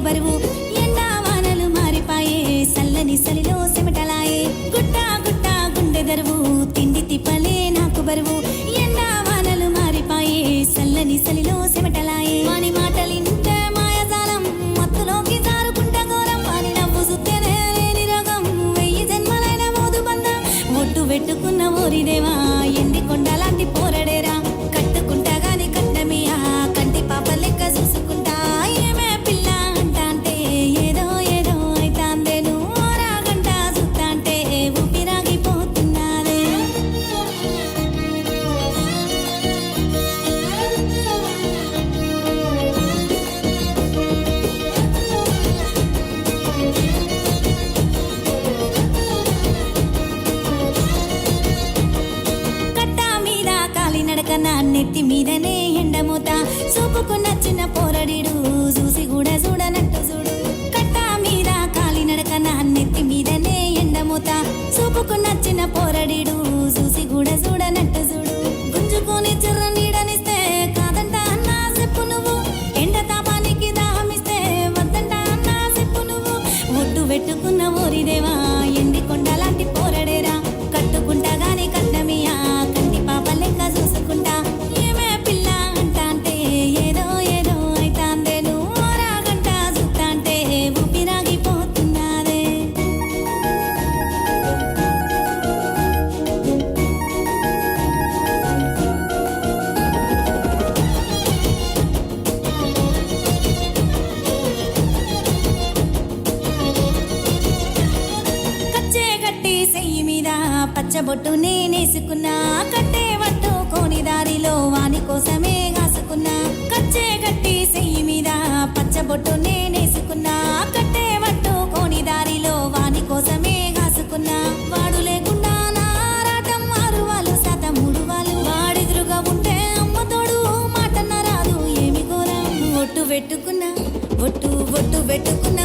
బరువు ఎండా వానలు మారిపాయే సల్లని సలిలో సిమటలాయే గుట్ట గుట్ట గుండె దరువు తిండి తిప్పలే నాకు బరువు ఎండా వానలు మారిపాయే సల్లని సలిలో సిమటలాయే వాని మాటలింటే మాయజాలం మత్తులోకి జారుకుంట ఘోరం వాని నవ్వు సుత్తేనే లేని రోగం వెయ్యి జన్మలైన మోదు బంధం ఒట్టు పెట్టుకున్న ఓరిదేవా ఎండి కొండలాంటి పోరడేరా కట్టుకుంటా గాని కట్టమియా కంటి పాప లెక్క చూసుకుంటా ఏమే పిల్ల అంట అంటే ఏదో ఏదో అయితాందే నువ్వు రాగంట సుత్తా అంటే ఊపిరాగిపోతున్నాదే నడకన నెత్తి మీదనే ఎండమూత చూపుకున్న చిన్న పోరడిడు చూసి కూడా చూడనట్టు చూడు కట్ట మీద కాలి నడకన నెత్తి మీదనే ఎండమూత చూపుకున్న చిన్న పోరడిడు చూసి కూడా చూడనట్టు చూడు గుంజుకొని చిర్ర నీడనిస్తే కాదంట అన్నా చెప్పు నువ్వు ఎండ తాపానికి దాహమిస్తే వద్దంట అన్నా చెప్పు నువ్వు ఒట్టు పెట్టుకున్న ఓరిదేవా ఎండి కొండలాంటి పోరడేరా కట్టుకుంటా గాని కట్టమియా కంటి పాప లెక్క చూసుకుంటా ఏమే పిల్ల అంట అంటే ఏదో ఏదో అయితాందే నువ్వు రాగంట సుత్తా అంటే ఊపిరాగిపోతున్నాదే కచ్చే గట్టి సెయ్యి మీద పచ్చబొట్టు నేనేసుకున్నా కట్టే పట్టుకోని దారిలో వాని కోసమే కాసుకున్నా కచ్చే గట్టి సెయ్యి మీద పచ్చబొట్టు నేనేసుకున్నా కట్టే పట్టుకోని దారిలో వాని కోసమే కాసుకున్నా వాడు లేకుండా నారాటం 6 వాళ్ళు శాతం 3 వాళ్ళు వాడెదురుగా ఉంటే అమ్మతోడు మాటన్న రాదు ఏమి ఘోరం ఒట్టు పెట్టుకున్నా ఒట్టు పెట్టుకున్న